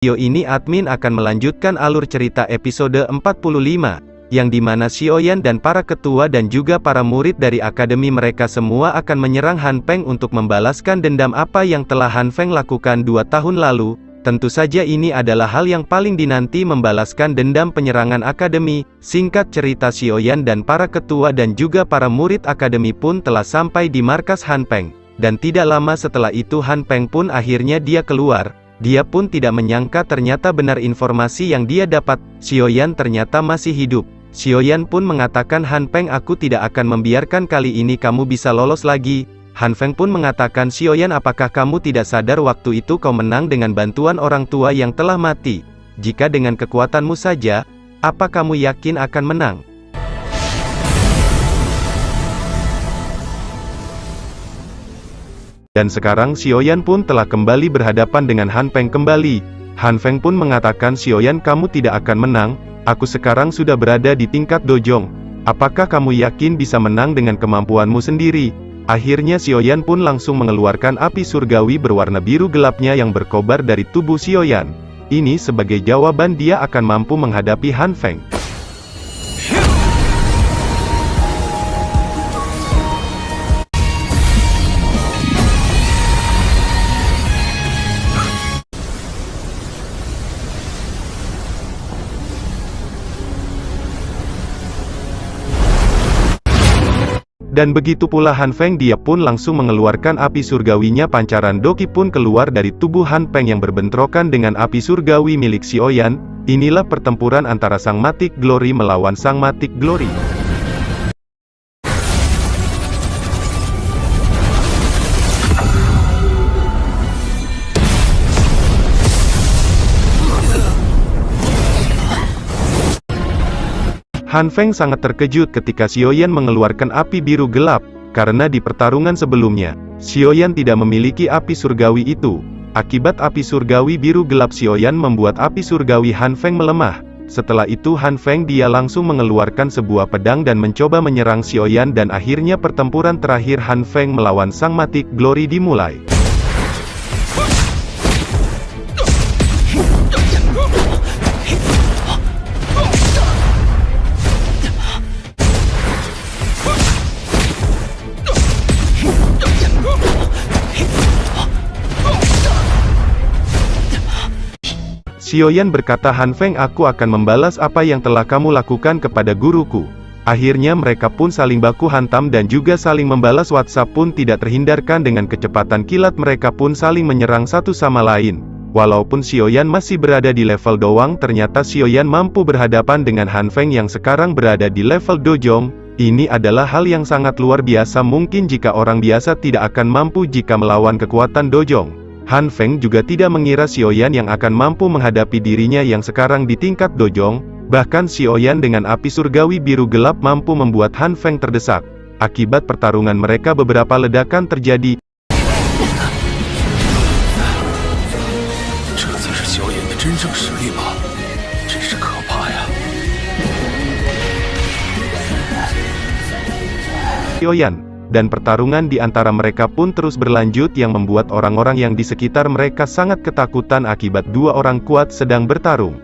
Video ini admin akan melanjutkan alur cerita episode 45, yang dimana Xiaoyan dan para ketua dan juga para murid dari akademi mereka semua akan menyerang Han Peng untuk membalaskan dendam apa yang telah Han Feng lakukan 2 tahun lalu. Tentu saja ini adalah hal yang paling dinanti, membalaskan dendam penyerangan akademi. Singkat cerita, Xiaoyan dan para ketua dan juga para murid akademi pun telah sampai di markas Han Peng. Dan tidak lama setelah itu Han Peng pun akhirnya dia keluar. Dia pun tidak menyangka ternyata benar informasi yang dia dapat, Xiaoyan ternyata masih hidup. Xiaoyan pun mengatakan, Han Peng, aku tidak akan membiarkan kali ini kamu bisa lolos lagi. Han Feng pun mengatakan, Xiaoyan, apakah kamu tidak sadar waktu itu kau menang dengan bantuan orang tua yang telah mati? Jika dengan kekuatanmu saja, apa kamu yakin akan menang? Dan sekarang Xiaoyan pun telah kembali berhadapan dengan Han Peng kembali. Han Feng pun mengatakan, Xiaoyan, kamu tidak akan menang, aku sekarang sudah berada di tingkat dojong. Apakah kamu yakin bisa menang dengan kemampuanmu sendiri? Akhirnya Xiaoyan pun langsung mengeluarkan api surgawi berwarna biru gelapnya yang berkobar dari tubuh Xiaoyan. Ini sebagai jawaban dia akan mampu menghadapi Han Feng. Dan begitu pula Han Feng, dia pun langsung mengeluarkan api surgawinya. Pancaran Doki pun keluar dari tubuh Han Peng yang berbentrokan dengan api surgawi milik Xiaoyan. Inilah pertempuran antara Sang Matic Glory melawan Sang Matic Glory. Han Feng sangat terkejut ketika Xiaoyan mengeluarkan api biru gelap, karena di pertarungan sebelumnya, Xiaoyan tidak memiliki api surgawi itu. Akibat api surgawi biru gelap Xiaoyan membuat api surgawi Han Feng melemah. Setelah itu Han Feng dia langsung mengeluarkan sebuah pedang dan mencoba menyerang Xiaoyan, dan akhirnya pertempuran terakhir Han Feng melawan Sang Matic Glory dimulai. Xiaoyan berkata, Han Feng, aku akan membalas apa yang telah kamu lakukan kepada guruku. Akhirnya mereka pun saling baku hantam dan juga saling membalas WhatsApp pun tidak terhindarkan. Dengan kecepatan kilat mereka pun saling menyerang satu sama lain. Walaupun Xiaoyan masih berada di level doang, ternyata Xiaoyan mampu berhadapan dengan Han Feng yang sekarang berada di level dojong. Ini adalah hal yang sangat luar biasa, mungkin jika orang biasa tidak akan mampu jika melawan kekuatan dojong. Han Feng juga tidak mengira Xiaoyan yang akan mampu menghadapi dirinya yang sekarang di tingkat dojong. Bahkan Xiaoyan dengan api surgawi biru gelap mampu membuat Han Feng terdesak. Akibat pertarungan mereka beberapa ledakan terjadi. Xiaoyan dan pertarungan di antara mereka pun terus berlanjut yang membuat orang-orang yang di sekitar mereka sangat ketakutan akibat dua orang kuat sedang bertarung.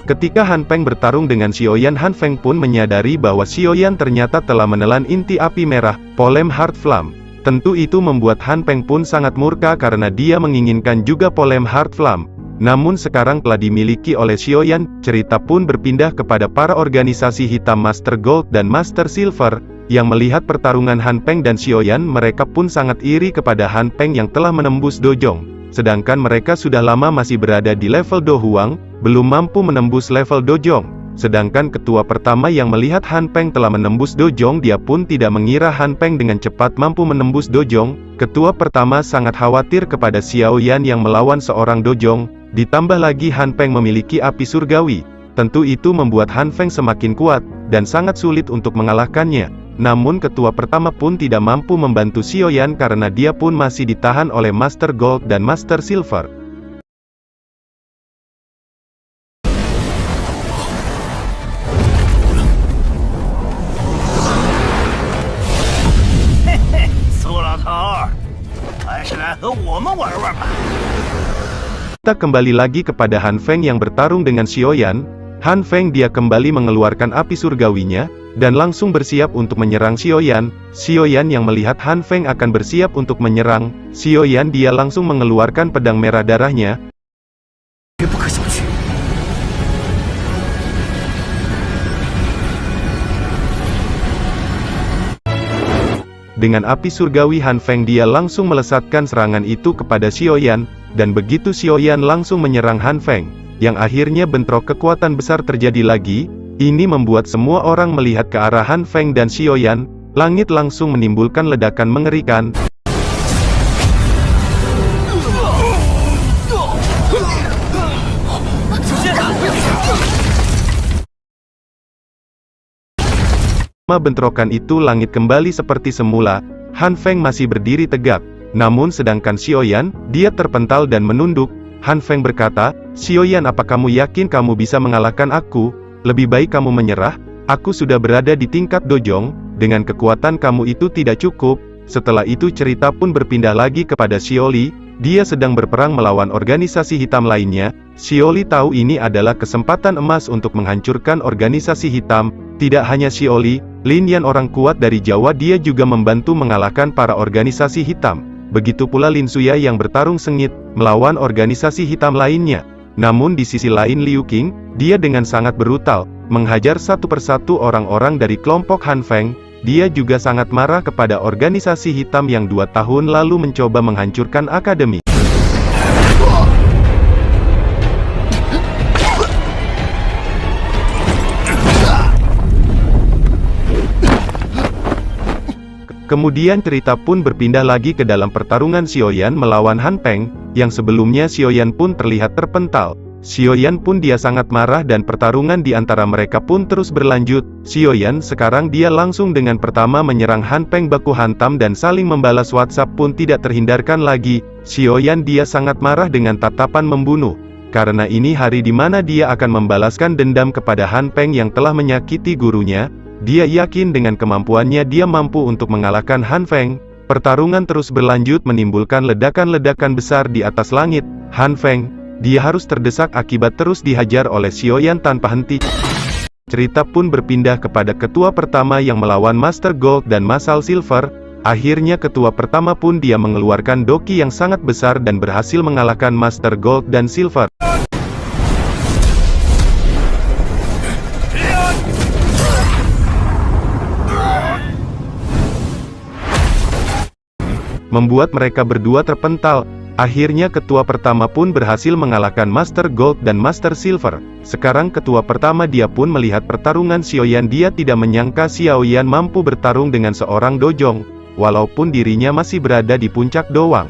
Ketika Han Peng bertarung dengan Xiaoyan, Han Feng pun menyadari bahwa Xiaoyan ternyata telah menelan inti api merah, Polem Heart Flame. Tentu itu membuat Han Peng pun sangat murka karena dia menginginkan juga Polem Heart Flame. Namun sekarang telah dimiliki oleh Xiaoyan. Cerita pun berpindah kepada para organisasi hitam Master Gold dan Master Silver, yang melihat pertarungan Han Peng dan Xiaoyan. Mereka pun sangat iri kepada Han Peng yang telah menembus dojong. Sedangkan mereka sudah lama masih berada di level Do Huang, belum mampu menembus level dojong. Sedangkan ketua pertama yang melihat Han Peng telah menembus dojong, dia pun tidak mengira Han Peng dengan cepat mampu menembus dojong. Ketua pertama sangat khawatir kepada Xiaoyan yang melawan seorang dojong. Ditambah lagi Han Peng memiliki api surgawi. Tentu itu membuat Han Feng semakin kuat, dan sangat sulit untuk mengalahkannya. Namun ketua pertama pun tidak mampu membantu Xiaoyan karena dia pun masih ditahan oleh Master Gold dan Master Silver. 是来和我们玩玩吧。 Kita kembali lagi kepada Han Feng yang bertarung dengan Xiaoyan. Han Feng dia kembali mengeluarkan api surgawinya, dan langsung bersiap untuk menyerang Xiaoyan. Xiaoyan yang melihat Han Feng akan bersiap untuk menyerang, Xiaoyan dia langsung mengeluarkan pedang merah darahnya. Dengan api surgawi Han Feng dia langsung melesatkan serangan itu kepada Xiaoyan, dan begitu Xiaoyan langsung menyerang Han Feng, yang akhirnya bentrok kekuatan besar terjadi lagi. Ini membuat semua orang melihat ke arah Han Feng dan Xiaoyan, langit langsung menimbulkan ledakan mengerikan. Bentrokan itu langit kembali seperti semula. Han Feng masih berdiri tegak, namun sedangkan Xiaoyan, dia terpental dan menunduk. Han Feng berkata, "Xiaoyan, apa kamu yakin kamu bisa mengalahkan aku? Lebih baik kamu menyerah, aku sudah berada di tingkat dojong, dengan kekuatan kamu itu tidak cukup." Setelah itu cerita pun berpindah lagi kepada Xiaoli, dia sedang berperang melawan organisasi hitam lainnya. Xiaoli tahu ini adalah kesempatan emas untuk menghancurkan organisasi hitam. Tidak hanya Xiaoli, Lin Yan orang kuat dari Jawa dia juga membantu mengalahkan para organisasi hitam. Begitu pula Lin Suya yang bertarung sengit, melawan organisasi hitam lainnya. Namun di sisi lain Liu Qing, dia dengan sangat brutal, menghajar satu persatu orang-orang dari kelompok Han Feng. Dia juga sangat marah kepada organisasi hitam yang 2 tahun lalu mencoba menghancurkan akademi. Kemudian cerita pun berpindah lagi ke dalam pertarungan Xiaoyan melawan Han Feng, yang sebelumnya Xiaoyan pun terlihat terpental. Xiaoyan pun dia sangat marah dan pertarungan di antara mereka pun terus berlanjut. Xiaoyan sekarang dia langsung dengan pertama menyerang Han Feng baku hantam dan saling membalas WhatsApp pun tidak terhindarkan lagi. Xiaoyan dia sangat marah dengan tatapan membunuh. Karena ini hari di mana dia akan membalaskan dendam kepada Han Feng yang telah menyakiti gurunya. Dia yakin dengan kemampuannya dia mampu untuk mengalahkan Han Feng. Pertarungan terus berlanjut menimbulkan ledakan-ledakan besar di atas langit. Han Feng, dia harus terdesak akibat terus dihajar oleh Xiaoyan tanpa henti. Cerita pun berpindah kepada ketua pertama yang melawan Master Gold dan Masal Silver. Akhirnya ketua pertama pun dia mengeluarkan doki yang sangat besar dan berhasil mengalahkan Master Gold dan Silver. Membuat mereka berdua terpental. Akhirnya ketua pertama pun berhasil mengalahkan Master Gold dan Master Silver. Sekarang ketua pertama dia pun melihat pertarungan Xiaoyan, dia tidak menyangka Xiaoyan mampu bertarung dengan seorang dojong, walaupun dirinya masih berada di puncak doang.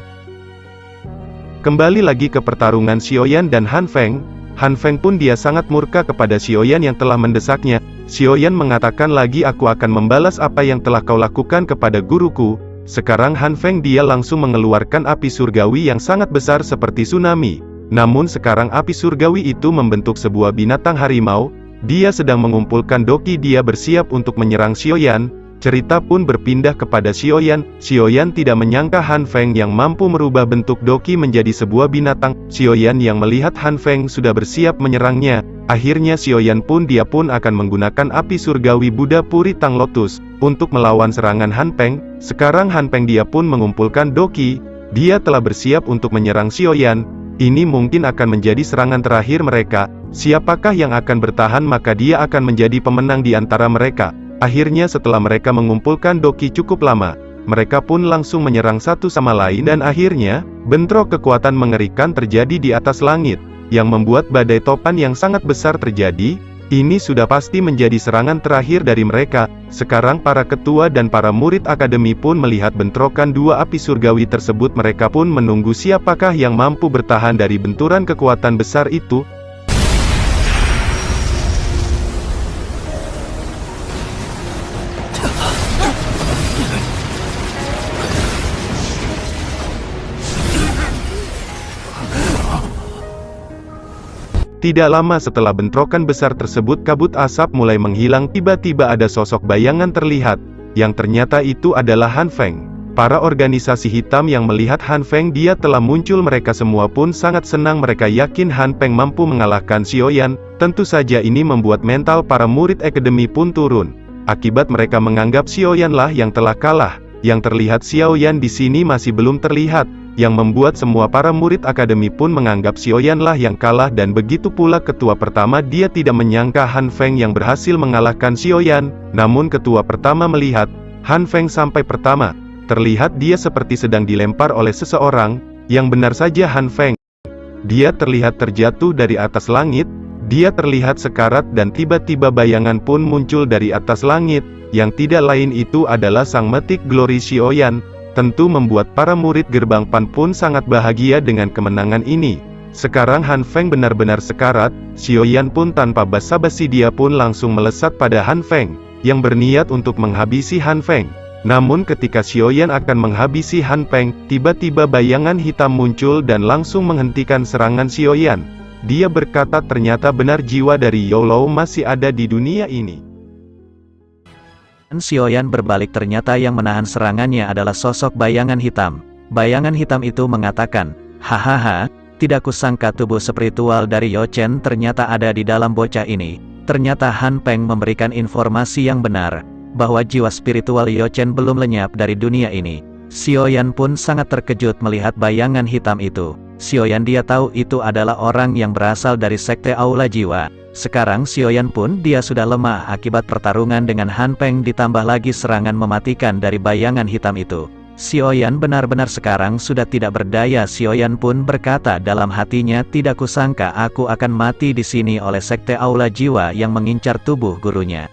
Kembali lagi ke pertarungan Xiaoyan dan Han Feng. Han Feng pun dia sangat murka kepada Xiaoyan yang telah mendesaknya. Xiaoyan mengatakan lagi, "Aku akan membalas apa yang telah kau lakukan kepada guruku." Sekarang Han Feng dia langsung mengeluarkan api surgawi yang sangat besar seperti tsunami. Namun sekarang api surgawi itu membentuk sebuah binatang harimau. Dia sedang mengumpulkan doki, dia bersiap untuk menyerang Xiaoyan. Cerita pun berpindah kepada Xiaoyan. Xiaoyan tidak menyangka Han Feng yang mampu merubah bentuk doki menjadi sebuah binatang. Xiaoyan yang melihat Han Feng sudah bersiap menyerangnya. Akhirnya Xiaoyan pun dia pun akan menggunakan api surgawi Buddha Puri Tang Lotus untuk melawan serangan Han Feng. Sekarang Han Feng dia pun mengumpulkan doki. Dia telah bersiap untuk menyerang Xiaoyan. Ini mungkin akan menjadi serangan terakhir mereka. Siapakah yang akan bertahan maka dia akan menjadi pemenang di antara mereka. Akhirnya setelah mereka mengumpulkan doki cukup lama, mereka pun langsung menyerang satu sama lain dan akhirnya, bentrok kekuatan mengerikan terjadi di atas langit, yang membuat badai topan yang sangat besar terjadi. Ini sudah pasti menjadi serangan terakhir dari mereka. Sekarang para ketua dan para murid akademi pun melihat bentrokan dua api surgawi tersebut. Mereka pun menunggu siapakah yang mampu bertahan dari benturan kekuatan besar itu. Tidak lama setelah bentrokan besar tersebut, kabut asap mulai menghilang. Tiba-tiba ada sosok bayangan terlihat, yang ternyata itu adalah Han Feng. Para organisasi hitam yang melihat Han Feng dia telah muncul, mereka semua pun sangat senang. Mereka yakin Han Feng mampu mengalahkan Xiaoyan. Tentu saja ini membuat mental para murid akademi pun turun. Akibat mereka menganggap Xiaoyan lah yang telah kalah. Yang terlihat Xiaoyan di sini masih belum terlihat, yang membuat semua para murid akademi pun menganggap Xiaoyan lah yang kalah, dan begitu pula ketua pertama. Dia tidak menyangka Han Feng yang berhasil mengalahkan Xiaoyan. Namun ketua pertama melihat Han Feng sampai pertama. Terlihat dia seperti sedang dilempar oleh seseorang. Yang benar saja Han Feng. Dia terlihat terjatuh dari atas langit. Dia terlihat sekarat dan tiba-tiba bayangan pun muncul dari atas langit. Yang tidak lain itu adalah sang metik Glory Xiaoyan. Tentu membuat para murid gerbang Pan pun sangat bahagia dengan kemenangan ini. Sekarang Han Feng benar-benar sekarat. Xiaoyan pun tanpa basa-basi dia pun langsung melesat pada Han Feng, yang berniat untuk menghabisi Han Feng. Namun ketika Xiaoyan akan menghabisi Han Feng, tiba-tiba bayangan hitam muncul dan langsung menghentikan serangan Xiaoyan. Dia berkata ternyata benar jiwa dari Youlou masih ada di dunia ini. Xiaoyan berbalik, ternyata yang menahan serangannya adalah sosok bayangan hitam. Bayangan hitam itu mengatakan, hahaha, tidak kusangka tubuh spiritual dari Yo Chen ternyata ada di dalam bocah ini. Ternyata Han Feng memberikan informasi yang benar, bahwa jiwa spiritual Yo Chen belum lenyap dari dunia ini. Xiaoyan pun sangat terkejut melihat bayangan hitam itu. Xiaoyan dia tahu itu adalah orang yang berasal dari sekte Aula Jiwa. Sekarang Xiaoyan pun dia sudah lemah akibat pertarungan dengan Han Feng, ditambah lagi serangan mematikan dari bayangan hitam itu. Xiaoyan benar-benar sekarang sudah tidak berdaya. Xiaoyan pun berkata dalam hatinya, tidak kusangka aku akan mati di sini oleh sekte Aula Jiwa yang mengincar tubuh gurunya.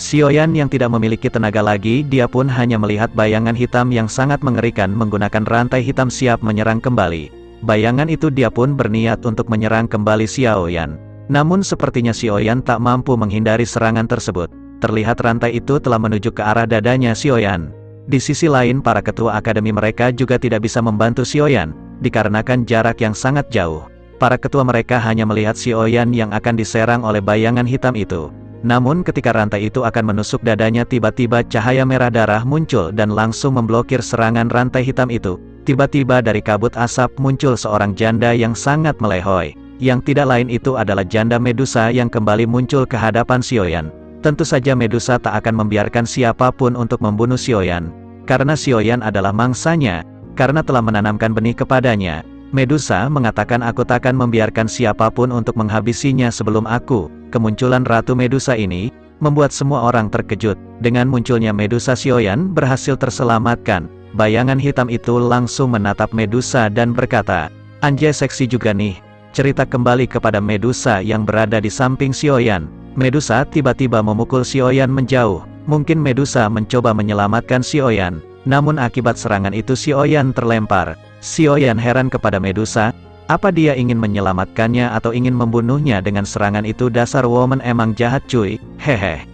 Xiaoyan yang tidak memiliki tenaga lagi, dia pun hanya melihat bayangan hitam yang sangat mengerikan menggunakan rantai hitam siap menyerang kembali. Bayangan itu dia pun berniat untuk menyerang kembali Xiaoyan. Namun sepertinya Xiaoyan tak mampu menghindari serangan tersebut. Terlihat rantai itu telah menuju ke arah dadanya Xiaoyan. Di sisi lain para ketua akademi mereka juga tidak bisa membantu Xiaoyan, dikarenakan jarak yang sangat jauh. Para ketua mereka hanya melihat Xiaoyan yang akan diserang oleh bayangan hitam itu. Namun ketika rantai itu akan menusuk dadanya, tiba-tiba cahaya merah darah muncul dan langsung memblokir serangan rantai hitam itu. Tiba-tiba dari kabut asap muncul seorang janda yang sangat melehoi. Yang tidak lain itu adalah janda Medusa yang kembali muncul ke hadapan Xiaoyan. Tentu saja Medusa tak akan membiarkan siapapun untuk membunuh Xiaoyan. Karena Xiaoyan adalah mangsanya, karena telah menanamkan benih kepadanya. Medusa mengatakan, aku takkan membiarkan siapapun untuk menghabisinya sebelum aku. Kemunculan Ratu Medusa ini membuat semua orang terkejut. Dengan munculnya Medusa, Xiaoyan berhasil terselamatkan. Bayangan hitam itu langsung menatap Medusa dan berkata, anjay seksi juga nih. Cerita kembali kepada Medusa yang berada di samping Xiaoyan. Medusa tiba-tiba memukul Xiaoyan menjauh. Mungkin Medusa mencoba menyelamatkan Xiaoyan. Namun akibat serangan itu Xiaoyan terlempar. Xiaoyan heran kepada Medusa. Apa dia ingin menyelamatkannya atau ingin membunuhnya dengan serangan itu? Dasar woman emang jahat cuy, hehe.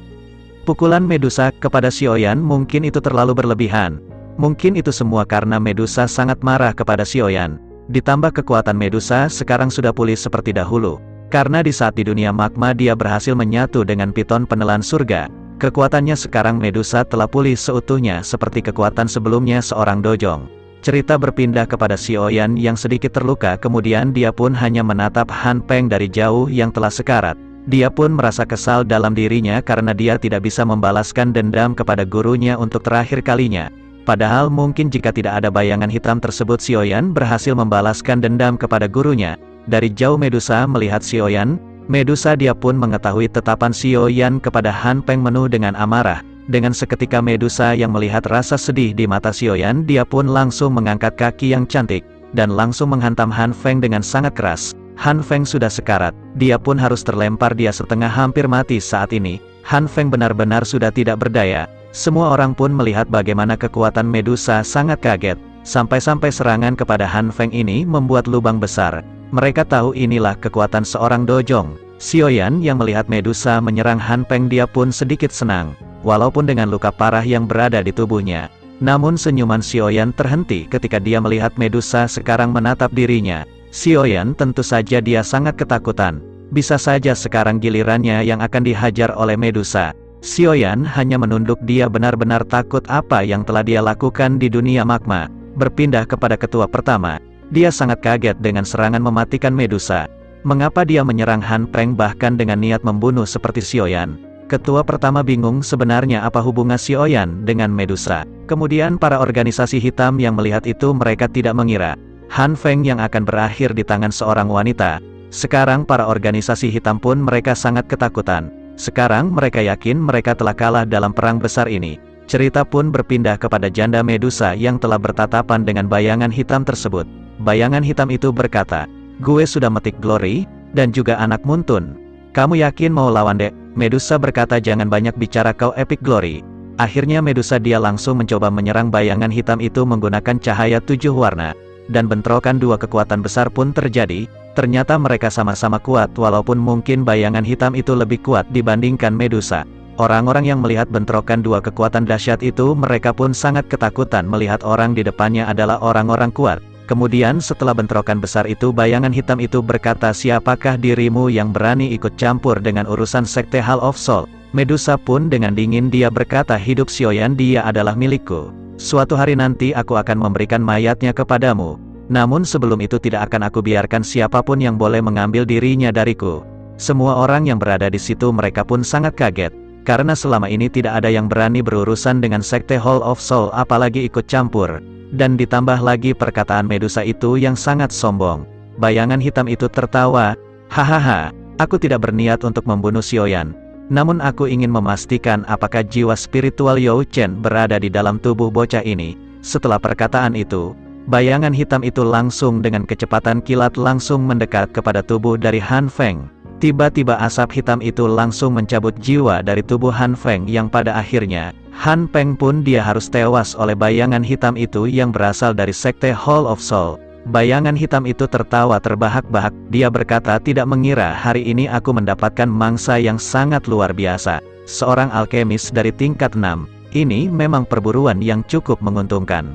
Pukulan Medusa kepada Xiaoyan mungkin itu terlalu berlebihan. Mungkin itu semua karena Medusa sangat marah kepada Xiaoyan. Ditambah kekuatan Medusa sekarang sudah pulih seperti dahulu. Karena di saat di dunia magma dia berhasil menyatu dengan piton penelan surga. Kekuatannya sekarang Medusa telah pulih seutuhnya seperti kekuatan sebelumnya seorang dojong. Cerita berpindah kepada Xiaoyan yang sedikit terluka, kemudian dia pun hanya menatap Han Feng dari jauh yang telah sekarat. Dia pun merasa kesal dalam dirinya karena dia tidak bisa membalaskan dendam kepada gurunya untuk terakhir kalinya. Padahal mungkin jika tidak ada bayangan hitam tersebut Xiaoyan berhasil membalaskan dendam kepada gurunya. Dari jauh Medusa melihat Xiaoyan, Medusa dia pun mengetahui tetapan Xiaoyan kepada Han Feng penuh dengan amarah. Dengan seketika Medusa yang melihat rasa sedih di mata Xiaoyan, dia pun langsung mengangkat kaki yang cantik, dan langsung menghantam Han Feng dengan sangat keras. Han Feng sudah sekarat, dia pun harus terlempar, dia setengah hampir mati saat ini. Han Feng benar-benar sudah tidak berdaya. Semua orang pun melihat bagaimana kekuatan Medusa sangat kaget. Sampai-sampai serangan kepada Han Feng ini membuat lubang besar. Mereka tahu inilah kekuatan seorang dojong. Xiaoyan yang melihat Medusa menyerang Han Feng dia pun sedikit senang. Walaupun dengan luka parah yang berada di tubuhnya. Namun senyuman Xiaoyan terhenti ketika dia melihat Medusa sekarang menatap dirinya. Xiaoyan tentu saja dia sangat ketakutan. Bisa saja sekarang gilirannya yang akan dihajar oleh Medusa. Xiaoyan hanya menunduk. Dia benar-benar takut apa yang telah dia lakukan di dunia magma. Berpindah kepada ketua pertama, dia sangat kaget dengan serangan mematikan Medusa. Mengapa dia menyerang Han Peng bahkan dengan niat membunuh seperti Xiaoyan? Ketua pertama bingung sebenarnya apa hubungan Xiaoyan dengan Medusa. Kemudian para organisasi hitam yang melihat itu mereka tidak mengira Han Feng yang akan berakhir di tangan seorang wanita. Sekarang para organisasi hitam pun mereka sangat ketakutan. Sekarang mereka yakin mereka telah kalah dalam perang besar ini. Cerita pun berpindah kepada janda Medusa yang telah bertatapan dengan bayangan hitam tersebut. Bayangan hitam itu berkata, "Gue sudah metik Glory, dan juga anak Muntun. Kamu yakin mau lawan dek?" Medusa berkata, "Jangan banyak bicara kau Epic Glory." Akhirnya Medusa dia langsung mencoba menyerang bayangan hitam itu menggunakan cahaya 7 warna. Dan bentrokan dua kekuatan besar pun terjadi. Ternyata mereka sama-sama kuat walaupun mungkin bayangan hitam itu lebih kuat dibandingkan Medusa. Orang-orang yang melihat bentrokan dua kekuatan dahsyat itu mereka pun sangat ketakutan melihat orang di depannya adalah orang-orang kuat. Kemudian setelah bentrokan besar itu bayangan hitam itu berkata, "Siapakah dirimu yang berani ikut campur dengan urusan sekte Hall of Soul?" Medusa pun dengan dingin dia berkata, "Hidup Xiaoyan dia adalah milikku. Suatu hari nanti aku akan memberikan mayatnya kepadamu. Namun sebelum itu tidak akan aku biarkan siapapun yang boleh mengambil dirinya dariku." Semua orang yang berada di situ mereka pun sangat kaget. Karena selama ini tidak ada yang berani berurusan dengan sekte Hall of Soul apalagi ikut campur. Dan ditambah lagi perkataan Medusa itu yang sangat sombong. Bayangan hitam itu tertawa, "Hahaha, aku tidak berniat untuk membunuh Xiaoyan. Namun aku ingin memastikan apakah jiwa spiritual You Chen berada di dalam tubuh bocah ini." Setelah perkataan itu, bayangan hitam itu langsung dengan kecepatan kilat langsung mendekat kepada tubuh dari Han Feng. Tiba-tiba asap hitam itu langsung mencabut jiwa dari tubuh Han Feng yang pada akhirnya, Han Peng pun dia harus tewas oleh bayangan hitam itu yang berasal dari sekte Hall of Soul. Bayangan hitam itu tertawa terbahak-bahak, dia berkata, "Tidak mengira hari ini aku mendapatkan mangsa yang sangat luar biasa. Seorang alkemis dari tingkat 6, ini memang perburuan yang cukup menguntungkan."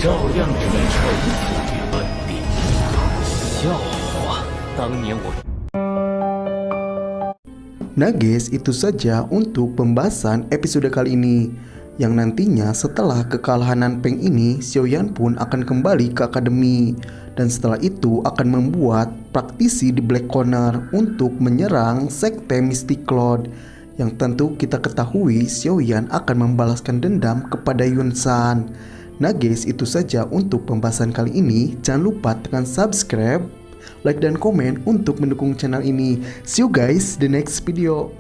照样只能臣死于本地。笑话，当年我。 Nah guys, itu saja untuk pembahasan episode kali ini. Yang nantinya setelah kekalahan Han Peng ini, Xiaoyan pun akan kembali ke akademi. Dan setelah itu akan membuat praktisi di Black Corner untuk menyerang sekte Mystic Cloud. Yang tentu kita ketahui Xiaoyan akan membalaskan dendam kepada Yun San. Nah guys, itu saja untuk pembahasan kali ini. Jangan lupa tekan subscribe, like dan komen untuk mendukung channel ini. See you guys the next video.